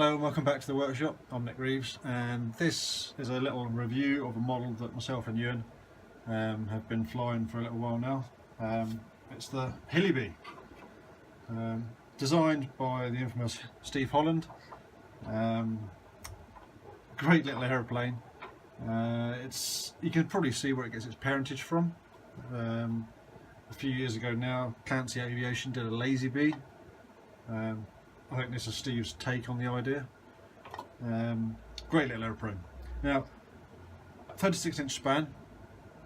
Hello and welcome back to the workshop. I'm Nick Reeves, and this is a little review of a model that myself and Ewan have been flying for a little while now. It's the HillyB, designed by the infamous Steve Holland. Great little aeroplane. You can probably see where it gets its parentage from. A few years ago now, Clancy Aviation did a Lazy Bee. I think this is Steve's take on the idea. Great little aeroplane. Now, 36-inch span,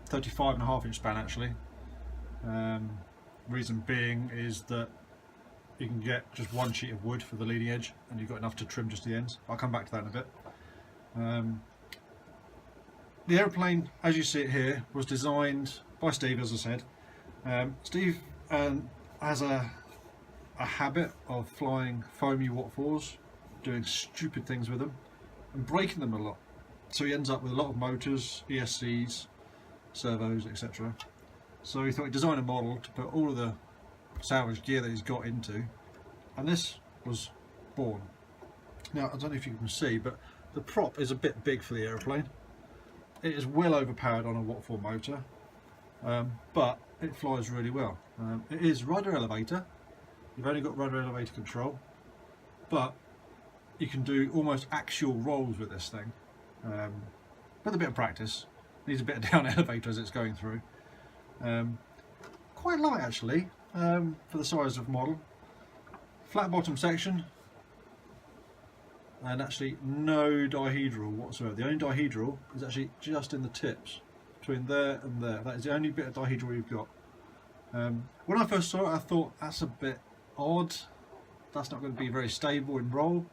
35.5-inch span actually. Reason being is that you can get just one sheet of wood for the leading edge, and you've got enough to trim just the ends. I'll come back to that in a bit. The aeroplane, as you see it here, was designed by Steve, as I said. Steve has a habit of flying foamy watt-4s, doing stupid things with them and breaking them a lot. So he ends up with a lot of motors, ESCs, servos, etc. So he thought he'd design a model to put all of the salvage gear that he's got into, and this was born. Now, I don't know if you can see, but the prop is a bit big for the aeroplane. It is well overpowered on a watt-4 motor, but it flies really well. It is rudder elevator. You've only got rudder elevator control, but you can do almost actual rolls with this thing. With a bit of practice. Needs a bit of down elevator as it's going through. Quite light actually, for the size of model. Flat bottom section, and actually no dihedral whatsoever. The only dihedral is actually just in the tips, between there and there. That is the only bit of dihedral you've got. When I first saw it, I thought that's a bit odd. That's not going to be very stable in roll,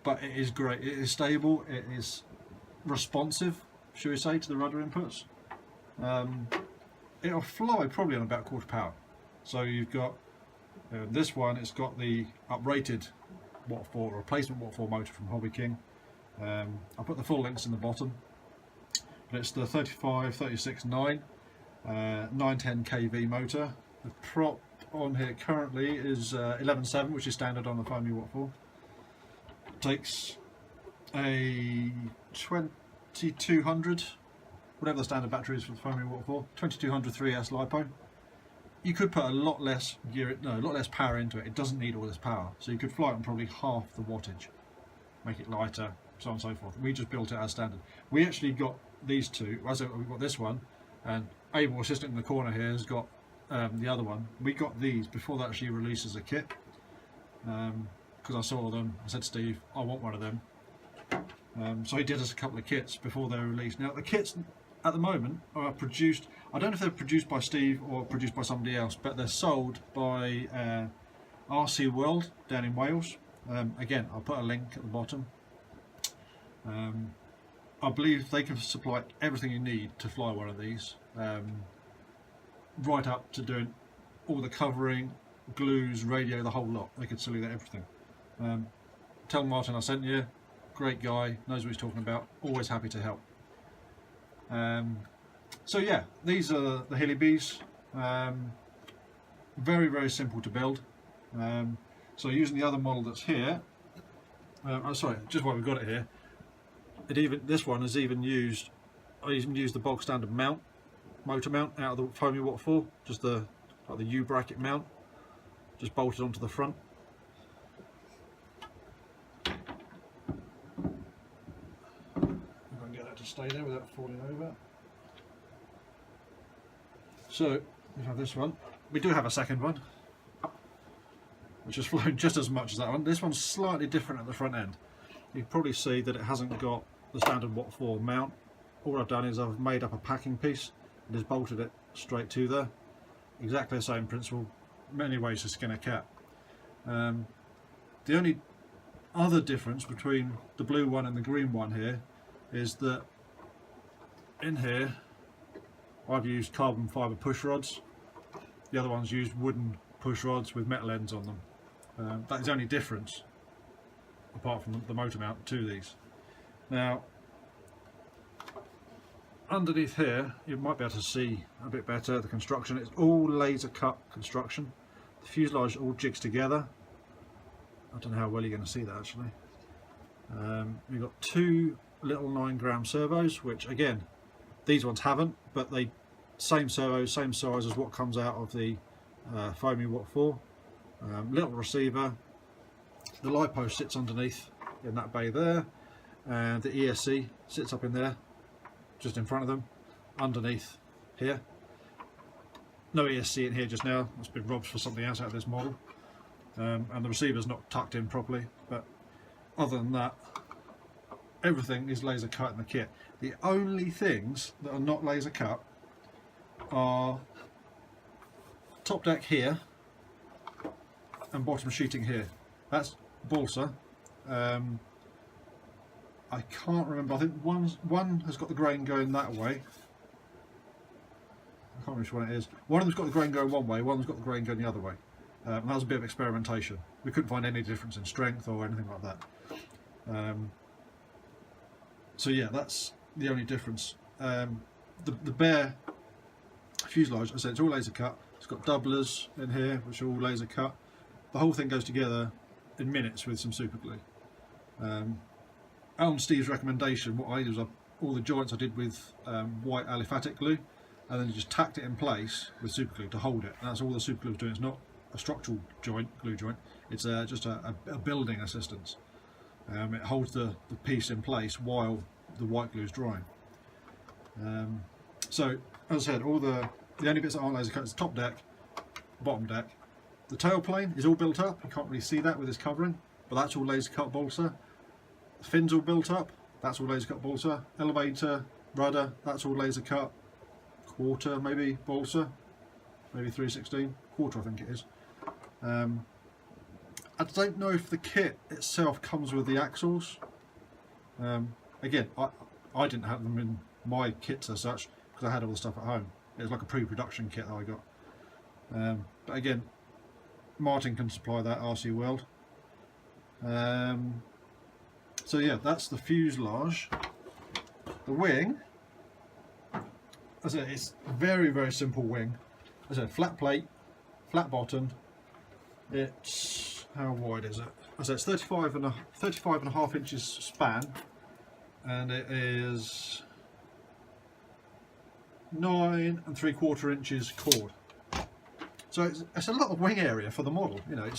but it is great. It is stable. It is responsive, should we say, to the rudder inputs. It'll fly probably on about quarter power. So you've got this one. It's got the uprated watt-4 replacement watt-4 motor from Hobby King. I'll put the full links in the bottom. But it's the 35-36-9 910 kV motor. The prop on here currently is 11.7, which is standard on the foamy watt-4. Takes a 2200, whatever the standard battery is for the foamy watt-4, 2200 3S LiPo. You could put a lot less power into it. It doesn't need all this power, so you could fly it on probably half the wattage, make it lighter, so on and so forth. We just built it as standard. We actually got these two. We've got this one, and Abel, assistant in the corner here, has got the other one. We got these before they actually released as a kit, because I saw them. I said to Steve, I want one of them. So he did us a couple of kits before they were released. Now the kits at the moment are produced, I don't know if they're produced by Steve or produced by somebody else, but they're sold by RC World down in Wales. Again, I'll put a link at the bottom. I believe they can supply everything you need to fly one of these, right up to doing all the covering, glues, radio, the whole lot. They could sell you everything. Tell Martin I sent you. Great guy, knows what he's talking about, always happy to help. So yeah, these are the HillyBs. Very, very simple to build. So using the other model that's here, sorry, just while we've got it here, this one has even used, I even used the bog standard mount, motor mount out of the foamy watt-4, just like the U bracket mount, just bolted onto the front. If I can get that to stay there without falling over. So we have this one. We do have a second one, which has flown just as much as that one. This one's slightly different at the front end. You can probably see that it hasn't got the standard watt-4 mount. All I've done is I've made up a packing piece and just bolted it straight to there. Exactly the same principle, many ways to skin a cat. The only other difference between the blue one and the green one here is that in here I've used carbon fibre push rods. The other one's used wooden push rods with metal ends on them. That is the only difference, apart from the motor mount, to these. Now, underneath here, you might be able to see a bit better the construction. It's all laser cut construction. The fuselage all jigs together. I don't know how well you're going to see that actually. We've got two little 9-gram servos, which again, these ones haven't, but they same servos, same size as what comes out of the foamy Watt 4. Little receiver. The light post sits underneath in that bay there, and the ESC sits up in there, just in front of them, underneath here. No ESC in here just now. It's been robbed for something else out of this model, and the receiver's not tucked in properly. But other than that, everything is laser cut in the kit. The only things that are not laser cut are top deck here and bottom sheeting here. That's balsa. I can't remember. I think one has got the grain going that way. I can't remember which one it is. One of them's got the grain going one way, one of them's got the grain going the other way. And that was a bit of experimentation. We couldn't find any difference in strength or anything like that. So yeah, that's the only difference. The bare fuselage, I said, it's all laser cut. It's got doublers in here, which are all laser cut. The whole thing goes together in minutes with some super glue. On Steve's recommendation, what I did was all the joints I did with white aliphatic glue, and then you just tacked it in place with super glue to hold it. And that's all the super glue is doing. It's not a structural joint, glue joint. It's just a building assistance. It holds the piece in place while the white glue is drying. So, as I said, all the only bits that aren't laser cut is the top deck, bottom deck. The tailplane is all built up. You can't really see that with this covering, but that's all laser cut balsa. The fin's all built up. That's all laser cut balsa. Elevator, rudder, that's all laser cut. Quarter maybe balsa, maybe 3/16. Quarter I think it is. I don't know if the kit itself comes with the axles. Again, I didn't have them in my kits as such because I had all the stuff at home. It was like a pre-production kit that I got. But again, Martin can supply that, RC World. So yeah, that's the fuselage. The wing, as I said, it's a very, very simple wing. As I said, flat plate, flat bottom. It's, how wide is it? As I said, it's 35 and a half inches span, and it is 9 3/4 inches chord. So it's a lot of wing area for the model. You know, I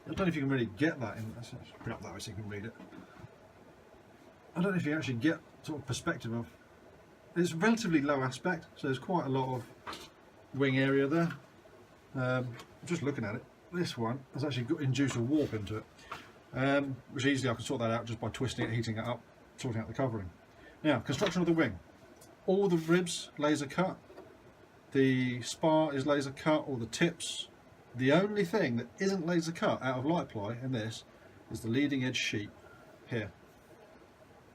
don't know if you can really get that in. Let's put it up that way so you can read it. I don't know if you actually get sort of perspective of. It's relatively low aspect, so there's quite a lot of wing area there. Just looking at it, this one has actually got induced a warp into it, which easily I can sort that out just by twisting it, heating it up, sorting out the covering. Now, construction of the wing. All the ribs laser cut. The spar is laser cut, all the tips. The only thing that isn't laser cut out of light ply in this is the leading edge sheet here.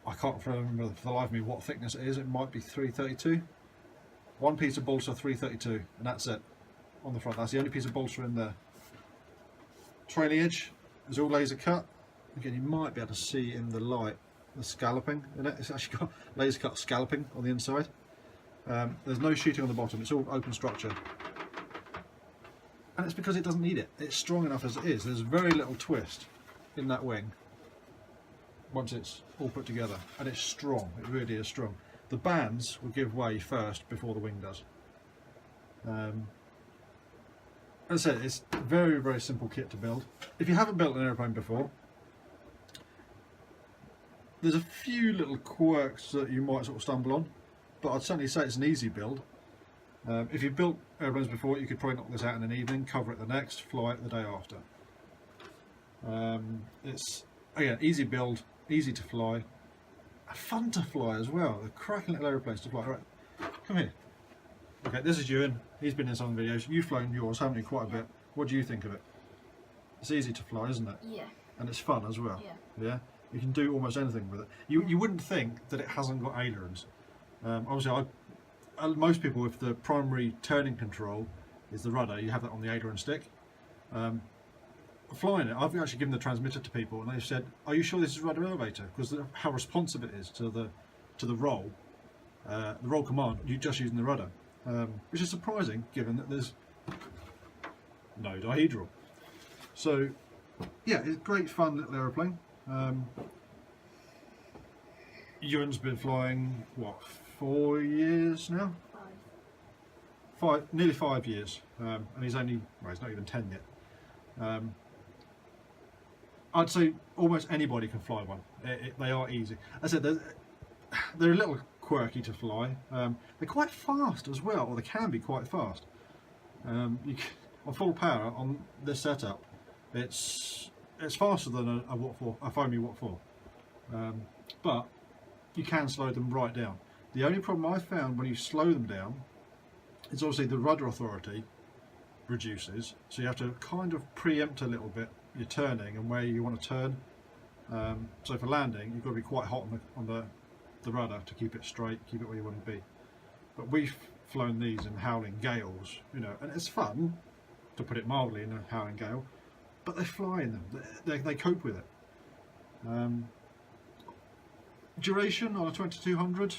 I can't remember for the life of me what thickness it is. It might be 332. One piece of balsa 332, and that's it on the front. That's the only piece of balsa in there. Trailing edge is all laser cut. Again, you might be able to see in the light the scalloping in it. It's actually got laser cut scalloping on the inside. There's no sheeting on the bottom. It's all open structure, and it's because it doesn't need it. It's strong enough as it is. There's very little twist in that wing once it's all put together, and it's strong. It really is strong. The bands will give way first before the wing does. As I said, it's a very, very simple kit to build. If you haven't built an aeroplane before, there's a few little quirks that you might sort of stumble on, but I'd certainly say it's an easy build. If you've built aeroplanes before, you could probably knock this out in an evening, cover it the next, fly it the day after. It's, again, easy build, easy to fly, fun to fly as well. They're cracking little aeroplanes to fly. Right, come here. Okay, this is Ewan. He's been in some videos. You've flown yours, haven't you, quite a bit? What do you think of it? It's easy to fly, isn't it? Yeah. And it's fun as well. Yeah. Yeah. You can do almost anything with it. You wouldn't think that it hasn't got ailerons. Obviously, most people, if the primary turning control is the rudder, you have that on the aileron stick. Flying it, I've actually given the transmitter to people, and they've said, "Are you sure this is rudder elevator?" Because how responsive it is to the roll command. You're just using the rudder, which is surprising given that there's no dihedral. So yeah, it's a great fun little aeroplane. Ewan's been flying, what, 4 years now? Nearly 5 years, and he's only, well, he's not even 10 yet. I'd say almost anybody can fly one. They are easy. As I said, they're a little quirky to fly. They're quite fast as well, or they can be quite fast. On full power on this setup, it's faster than a foamy Watt 4, but you can slow them right down. The only problem I found when you slow them down is obviously the rudder authority reduces, so you have to kind of preempt a little bit your turning and where you want to turn. So for landing, you've got to be quite hot on the rudder to keep it straight, keep it where you want to be. But we've flown these in howling gales, you know, and it's fun, to put it mildly, in a howling gale, but they fly in them. They cope with it. Duration on a 2200,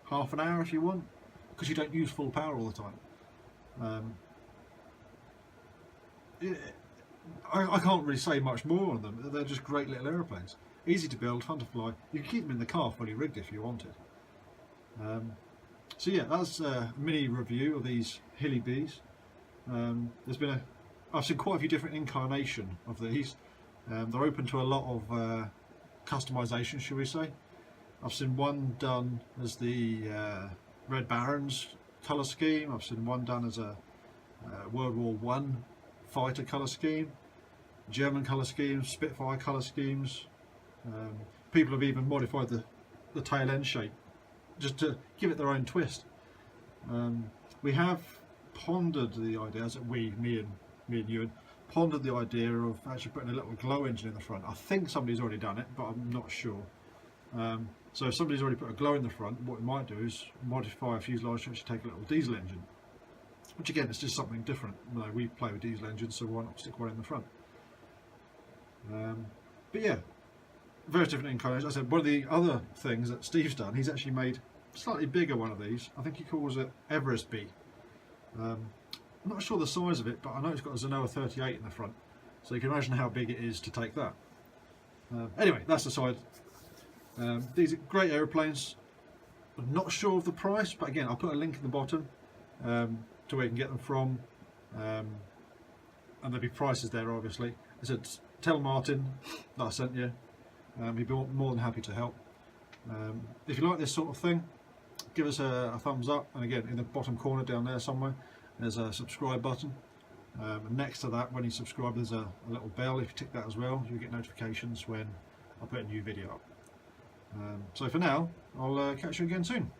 half an hour if you want, because you don't use full power all the time. I can't really say much more on them. They're just great little aeroplanes. Easy to build, fun to fly. You can keep them in the car fully rigged if you wanted. So yeah, that's a mini review of these Hilly Bs. I've seen quite a few different incarnations of these. They're open to a lot of customization, shall we say. I've seen one done as the Red Barons colour scheme. I've seen one done as a World War One fighter colour scheme, German colour schemes, Spitfire colour schemes. People have even modified the tail end shape just to give it their own twist. We have pondered the idea, me and Ewan, pondered the idea of actually putting a little glow engine in the front. I think somebody's already done it, but I'm not sure. So if somebody's already put a glow in the front, what we might do is modify a fuselage to actually take a little diesel engine. Which again, it's just something different. You know, we play with diesel engines, so why not stick one in the front? But yeah, various different incarnations. I said one of the other things that Steve's done, he's actually made a slightly bigger one of these. I think he calls it Everest B. I'm not sure the size of it, but I know it's got a Zenoa 38 in the front, so you can imagine how big it is to take that. Anyway, that's the side. These are great aeroplanes. I'm not sure of the price, but again, I'll put a link in the bottom to where you can get them from, and there'll be prices there obviously. I said tell Martin that I sent you. He'd be more than happy to help. If you like this sort of thing, give us a thumbs up, and again, in the bottom corner down there somewhere there's a subscribe button, and next to that, when you subscribe, there's a little bell. If you tick that as well, you'll get notifications when I put a new video up. So for now, I'll catch you again soon.